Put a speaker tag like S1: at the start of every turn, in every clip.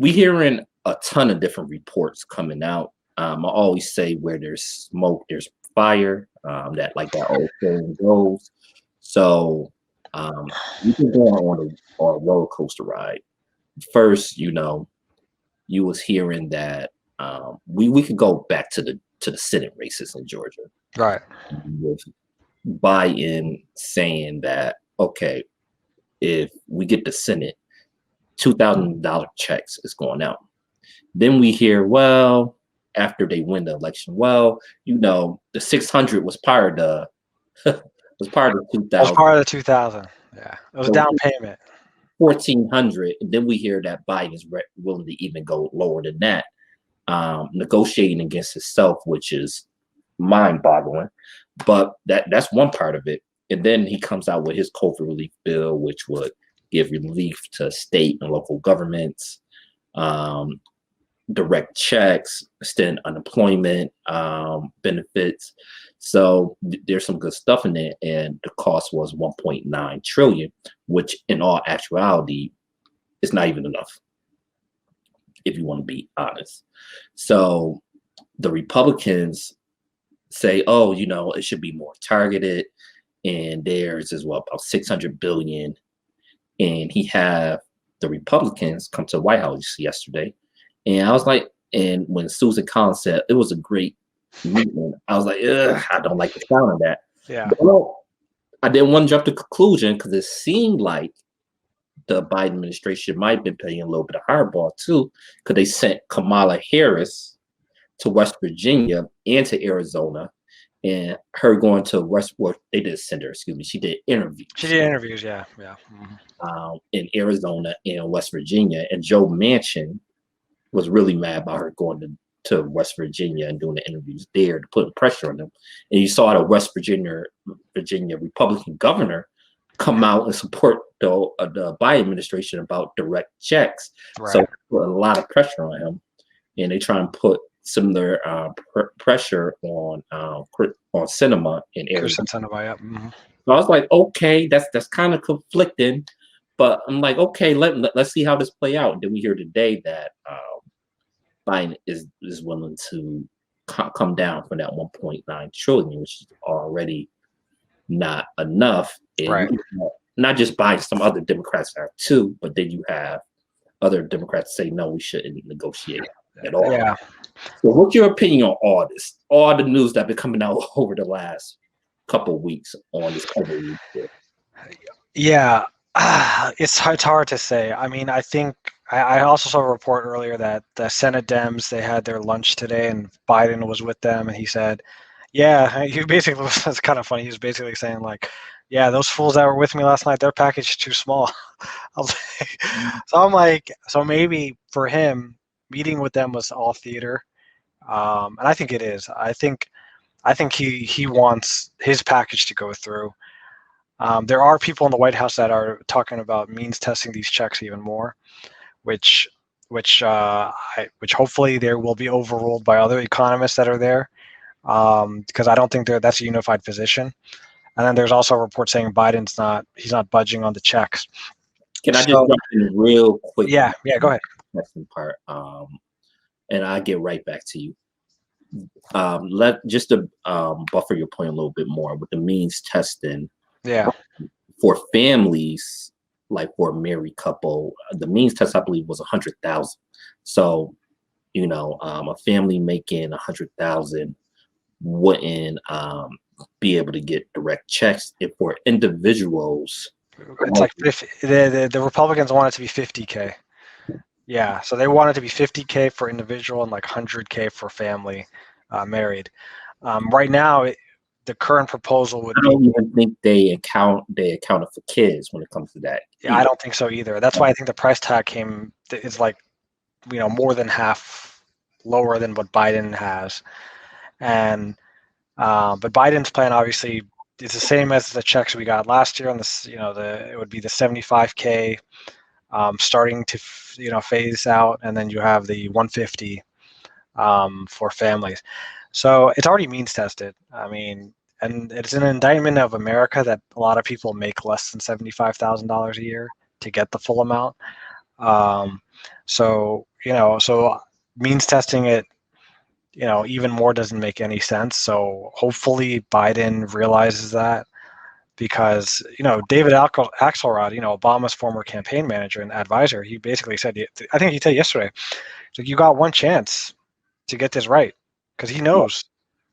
S1: we hearing a ton of different reports coming out. I always say where there's smoke, there's fire. That like that old saying goes. So we've been going on a roller coaster ride. First, you was hearing that we could go back to the Senate races in Georgia
S2: Right.
S1: with Biden saying that okay, if we get the Senate, $2,000 checks is going out. Then we hear, well, after they win the election, well, the 600 was part of the was part of
S2: It was
S1: 2000,
S2: part of the 2000. Yeah. It was a
S1: so
S2: down payment.
S1: 1,400, and then we hear that Biden is willing to even go lower than that, negotiating against himself, which is mind-boggling. But that's one part of it. And then he comes out with his COVID relief bill, which would give relief to state and local governments, direct checks, extend unemployment benefits. So there's some good stuff in there, and the cost was 1.9 trillion, which in all actuality is not even enough, if you want to be honest. So the Republicans say, oh, it should be more targeted, and theirs is about 600 billion. And he had the Republicans come to the White House yesterday, and I was like, and when Susan Collins said it was a great meeting, I was like, ugh, I don't like the sound of that.
S2: Yeah.
S1: But I didn't want to jump to conclusion because it seemed like the Biden administration might have been playing a little bit of hardball too, because they sent Kamala Harris to West Virginia and to Arizona, and her going to they did send her, excuse me, she did interviews.
S2: She did interviews, yeah.
S1: In Arizona and West Virginia, and Joe Manchin was really mad about her going to West Virginia and doing the interviews there to put pressure on them. And you saw the West Virginia Republican governor come out and support the Biden administration about direct checks.
S2: Right.
S1: So put a lot of pressure on him, and they try and put similar pressure on Sinema in Arizona. So I was like, okay, that's kind of conflicting, but I'm like, okay, let's see how this play out. And then we hear today that Biden is willing to come down from that 1.9 trillion, which is already not enough. And
S2: right.
S1: Not just Biden, some other Democrats are too, but then you have other Democrats say no, we shouldn't negotiate at all.
S2: Yeah.
S1: So what's your opinion on all this? All the news that's been coming out over the last couple of weeks on this COVID?
S2: Yeah, it's hard to say. I mean, I think I also saw a report earlier that the Senate Dems, they had their lunch today and Biden was with them, and he said, yeah, he basically, it's kind of funny, he was basically saying like, yeah, those fools that were with me last night, their package is too small. So I'm like, so maybe for him, meeting with them was all theater. And I think it is. I think he wants his package to go through. There are people in the White House that are talking about means testing these checks even more, which hopefully there will be overruled by other economists that are there, because I don't think that's a unified position. And then there's also a report saying he's not budging on the checks.
S1: Can I just jump in real quick?
S2: Yeah, go ahead.
S1: Part, and I'll get right back to you. Just to buffer your point a little bit more with the means testing.
S2: Yeah.
S1: For families, like for a married couple, the means test I believe was 100,000. So, a family making 100,000 wouldn't be able to get direct checks. If for individuals,
S2: it's like the Republicans want it to be 50K. Yeah, so they want it to be 50K for individual and like 100K for family married. Right now, the current proposal would be.
S1: I don't even think they accounted for kids when it comes to that.
S2: Yeah, I don't think so either. That's why I think the price tag is like, more than half lower than what Biden has, and but Biden's plan obviously is the same as the checks we got last year. On this, it would be the 75K starting to phase out, and then you have the 150 for families. So it's already means tested. I mean, and it's an indictment of America that a lot of people make less than $75,000 a year to get the full amount. So so means testing it, even more doesn't make any sense. So hopefully Biden realizes that, because David Axelrod, Obama's former campaign manager and advisor, he basically said, I think he said yesterday, so you got one chance to get this right, because he knows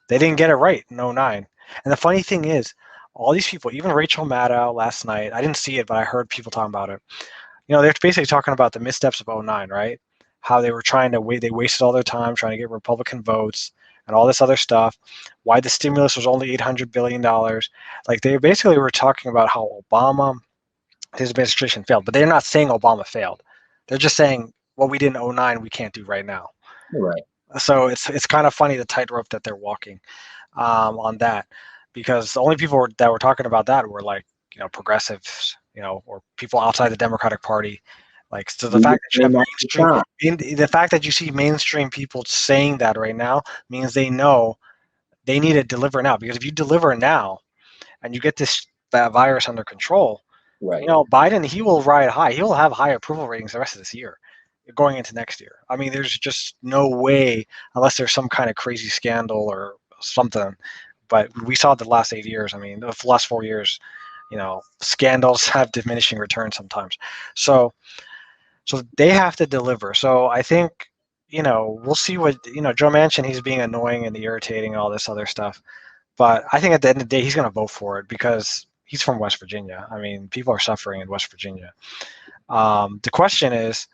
S2: they didn't get it right in '09. And the funny thing is, all these people, even Rachel Maddow last night, I didn't see it, but I heard people talking about it. They're basically talking about the missteps of '09, right? How they were trying to wait, they wasted all their time trying to get Republican votes and all this other stuff. Why the stimulus was only $800 billion. Like, they basically were talking about how his administration failed, but they're not saying Obama failed. They're just saying what we did in '09, we can't do right now.
S1: Right.
S2: So it's kind of funny, the tightrope that they're walking on that, because the only people that were talking about that were like progressives, or people outside the Democratic Party. Like, so the fact that you have the fact that you see mainstream people saying that right now means they know they need to deliver now. Because if you deliver now and you get that virus under control,
S1: Right.
S2: Biden, he will ride high. He will have high approval ratings the rest of this year, going into next year. I mean, there's just no way, unless there's some kind of crazy scandal or something. But we saw the last 8 years. I mean, the last 4 years, scandals have diminishing returns sometimes. So they have to deliver. So I think, we'll see what, Joe Manchin, he's being annoying and irritating and all this other stuff. But I think at the end of the day, he's going to vote for it, because he's from West Virginia. I mean, people are suffering in West Virginia. The question is,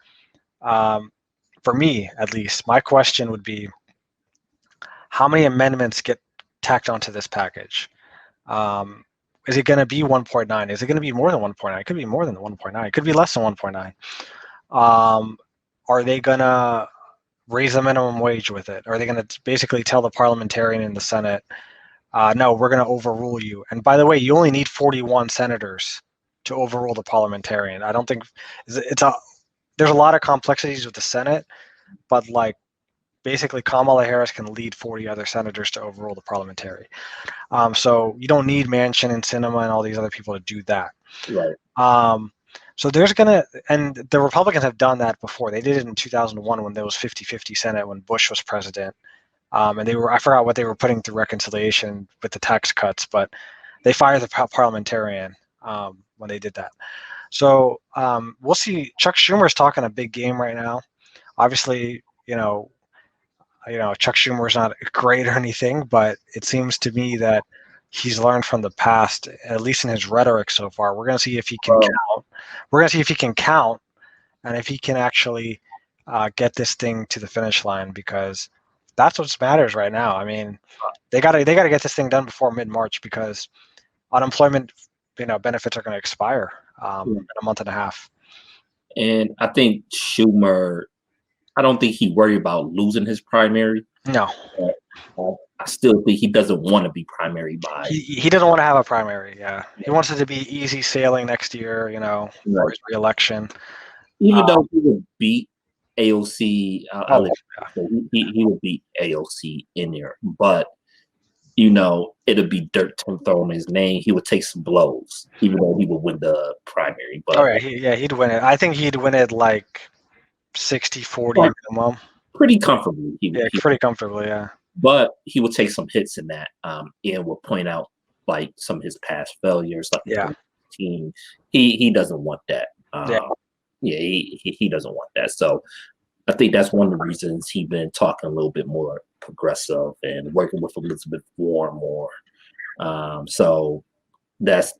S2: for me at least, my question would be, how many amendments get tacked onto this package? Is it going to be 1.9? Is it going to be more than 1.9? It could be more than 1.9. It could be less than 1.9. Are they going to raise the minimum wage with it? Are they going to basically tell the parliamentarian in the Senate, no, we're going to overrule you? And by the way, you only need 41 senators to overrule the parliamentarian. I don't think there's a lot of complexities with the Senate, but like, basically Kamala Harris can lead 40 other senators to overrule the parliamentary. So you don't need Manchin and Sinema and all these other people to do that.
S1: Right.
S2: So and the Republicans have done that before. They did it in 2001 when there was 50-50 Senate when Bush was president. And I forgot what they were putting through reconciliation with the tax cuts, but they fired the parliamentarian when they did that. So we'll see. Chuck Schumer is talking a big game right now. Obviously, Chuck Schumer is not great or anything, but it seems to me that he's learned from the past, at least in his rhetoric so far. We're going to see if he can count. We're going to see if he can count, and if he can actually get this thing to the finish line, because that's what matters right now. I mean, they got to get this thing done before mid-March, because unemployment benefits are going to expire in a month and a half.
S1: And I think Schumer, I don't think he worried about losing his primary.
S2: No.
S1: I still think he doesn't want to be primary by.
S2: He doesn't want to have a primary. Yeah. He wants it to be easy sailing next year, for his re-election.
S1: Even though he would beat AOC, he would beat AOC in there, but it'll be dirt thrown in his name. He would take some blows, even though he would win the primary. But
S2: he'd win it. I think he'd win it like 60-40 minimum.
S1: Pretty comfortably.
S2: Pretty comfortably, yeah.
S1: But he would take some hits in that, and will point out like some of his past failures. Like team, he doesn't want that. He doesn't want that. So I think that's one of the reasons he's been talking a little bit more progressive and working with Elizabeth Warren more. So that's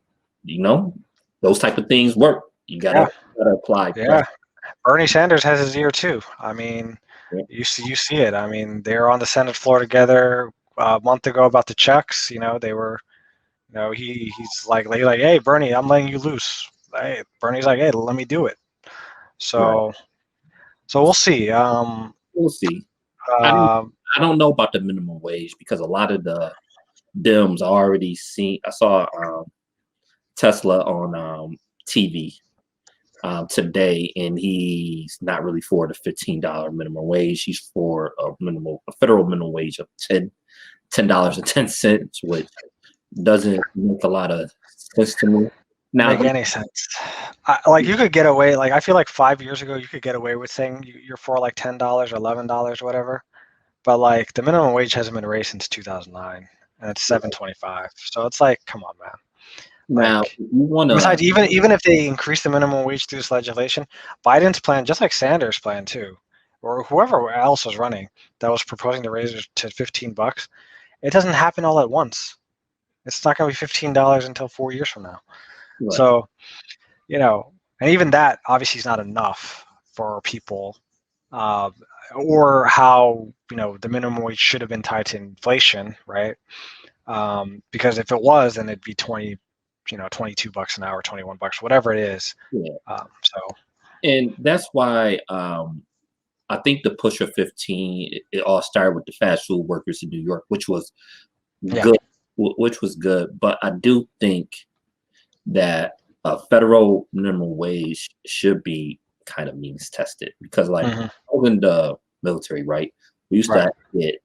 S1: those type of things work. You gotta apply.
S2: Yeah. Bernie Sanders has his ear too. I mean, you see it. I mean, they were on the Senate floor together a month ago about the checks. They were, he's like, hey, Bernie, I'm letting you loose. Hey, Bernie's like, hey, let me do it. So we'll see.
S1: We'll see. I don't know about the minimum wage, because a lot of the Dems already seen. I saw Tesla on TV today, and he's not really for the $15 minimum wage. He's for a federal minimum wage of $10.10, which doesn't make a lot of sense to me.
S2: Make any sense. like you could get away. Like I feel like 5 years ago you could get away with saying you're for like $10 or $11 or whatever. But like the minimum wage hasn't been raised since 2009, and it's 7.25. So it's like, come on, man.
S1: Now,
S2: Like,
S1: if you want
S2: and
S1: to,
S2: besides, even if they increase the minimum wage through this legislation, Biden's plan, just like Sanders' plan too, or whoever else was running that was proposing to raise it to $15, it doesn't happen all at once. It's not going to be $15 until 4 years from now.
S1: right,
S2: So, and even that obviously is not enough for people, uh, or how the minimum wage should have been tied to inflation, right? Because if it was, then it'd be 22 bucks an hour, $21, whatever it is.
S1: yeah,
S2: So
S1: and that's why I think the push of 15, it all started with the fast food workers in New York, which was
S2: yeah,
S1: good, which was good. But I do think that a federal minimum wage should be kind of means tested because, like,
S2: hmm,
S1: I was in the military, right? We used
S2: right,
S1: to get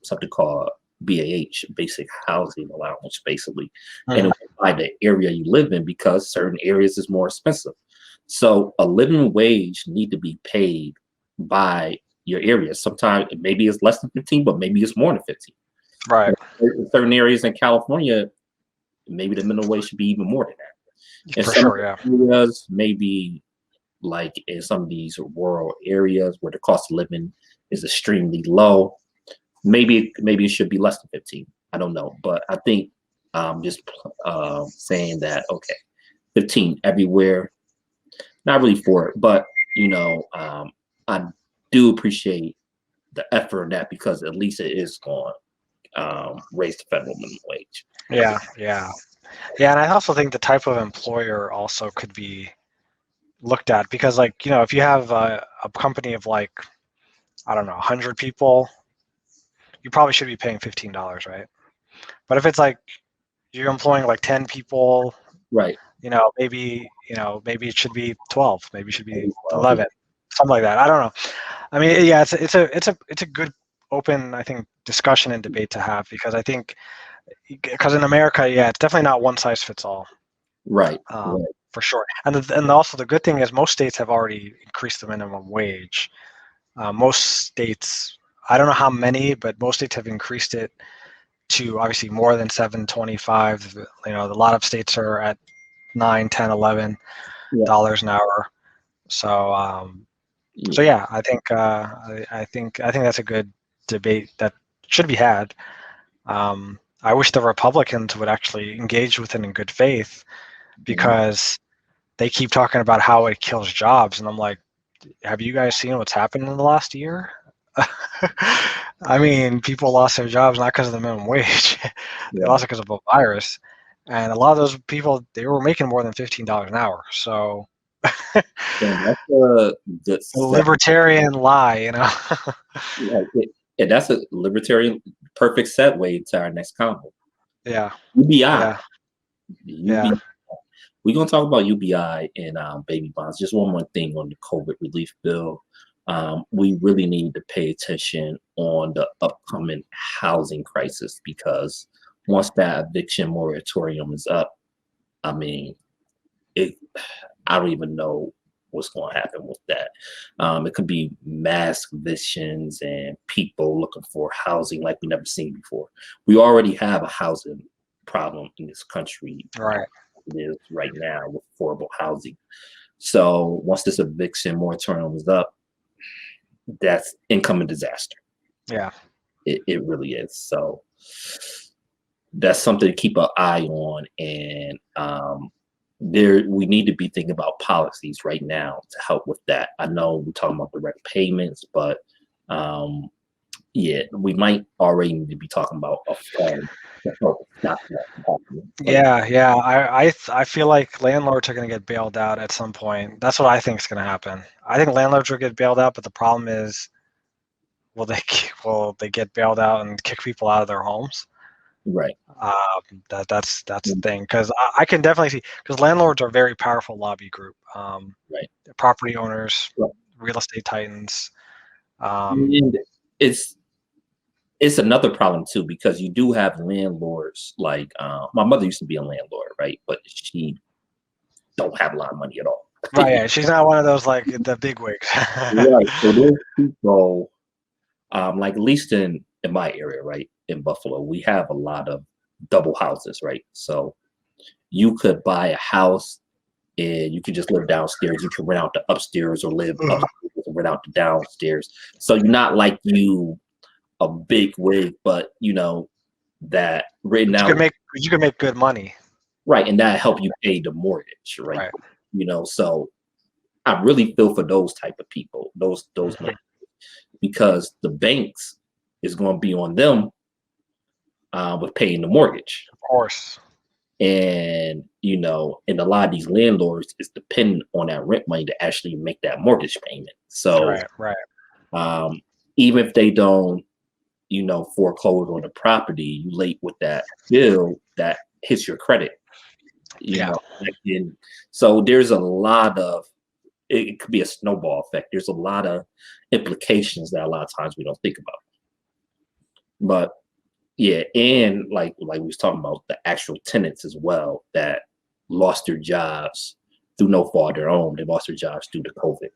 S1: something called BAH, basic housing allowance, basically, and
S2: hmm,
S1: it was by the area you live in because certain areas is more expensive. So a living wage need to be paid by your area. Sometimes maybe it's less than 15, but maybe it's more than 15.
S2: right,
S1: In certain areas in California, maybe the minimum wage should be even more than that. In
S2: for
S1: some
S2: sure, yeah,
S1: areas, maybe like in some of these rural areas where the cost of living is extremely low, maybe it should be less than 15. I don't know, but I think just saying that okay, 15 everywhere, not really for it, but I do appreciate the effort of that because at least it is going raise the federal minimum wage.
S2: yeah, yeah, yeah. And I also think the type of employer also could be looked at because, like, if you have a company of like, I don't know, 100 people, you probably should be paying $15, right? But if it's like you're employing like 10 people,
S1: Right.
S2: maybe it should be 12, maybe it should be
S1: Well,
S2: 11, something like that. I don't know. I mean, yeah, it's a good open, I think, discussion and debate to have because I think because in America, yeah, it's definitely not one size fits all,
S1: right. Right.
S2: for sure. And also the good thing is most states have already increased the minimum wage. Most states, I don't know how many, but most states have increased it to obviously more than 7.25. A lot of states are at 9, 10, 11
S1: Yeah.
S2: dollars an hour. So
S1: Yeah.
S2: so yeah, I think that's a good debate that should be had. I wish the Republicans would actually engage with it in good faith
S1: Mhm.
S2: because they keep talking about how it kills jobs, and I'm like, have you guys seen what's happened in the last year? I mean, people lost their jobs not because of the minimum wage; they
S1: Yeah.
S2: lost it because of a virus, and a lot of those people they were making more than $15 an hour. So,
S1: And that's a good
S2: a
S1: set.
S2: libertarian lie.
S1: Yeah, and that's a libertarian perfect segue to our next combo.
S2: Yeah,
S1: UBI.
S2: yeah, yeah.
S1: UBI. We're gonna talk about UBI and baby bonds. Just one more thing on the COVID relief bill. We really need to pay attention on the upcoming housing crisis because once that eviction moratorium is up, I mean, it. I don't even know what's going to happen with that. It could be mass evictions and people looking for housing like we never seen before. We already have a housing problem in this country.
S2: Right.
S1: It is right now with affordable housing. So once this eviction moratorium is up, that's incoming disaster.
S2: Yeah.
S1: It really is. So that's something to keep an eye on. And there we need to be thinking about policies right now to help with that. I know we're talking about direct payments, but um, yeah, we might already need to be talking about a fund to help stop that from happening.
S2: Yeah, yeah. I feel like landlords are going to get bailed out at some point. That's what I think is going to happen. I think landlords will get bailed out, but the problem is, will they get bailed out and kick people out of their homes?
S1: Right.
S2: That's the thing because I can definitely see because landlords are a very powerful lobby group.
S1: Right.
S2: Property owners,
S1: Right.
S2: real estate titans. Um,
S1: And it's it's another problem too because you do have landlords like my mother used to be a landlord, right? But she don't have a lot of money at all.
S2: Right. Yeah. She's not one of those like the big wigs.
S1: Right. So those people, like at least in my area, right, in Buffalo, we have a lot of double houses, right? So you could buy a house and you could just live downstairs. You can rent out the upstairs or live upstairs and rent out the downstairs. So you're not like you a big wig, but you know that written out
S2: You can make good money.
S1: right, and that help you pay the mortgage, right?
S2: Right.
S1: You know, so I really feel for those type of people, those
S2: Mhm.
S1: because the banks is going to be on them with paying the mortgage.
S2: Of course.
S1: And you know, and a lot of these landlords is dependent on that rent money to actually make that mortgage payment. So
S2: Right. Right.
S1: um, even if they don't, you know, foreclose on the property, you late with that bill, that hits your credit. You
S2: Yeah.
S1: know, and so there's a lot of it could be a snowball effect. There's a lot of implications that a lot of times we don't think about. But yeah, and like we was talking about the actual tenants as well that lost their jobs through no fault of their own. They lost their jobs due to COVID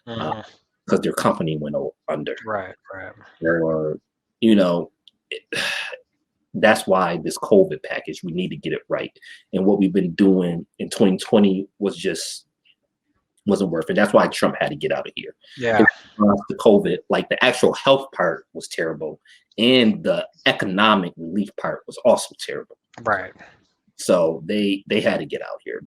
S2: Mhm.
S1: because their company went under.
S2: Right. Right.
S1: Or you know, it, that's why this COVID package we need to get it right. And what we've been doing in 2020 was just wasn't worth it. That's why Trump had to get out of here.
S2: Yeah.
S1: In response to COVID, like the actual health part was terrible, and the economic relief part was also terrible.
S2: Right.
S1: So they had to get out here.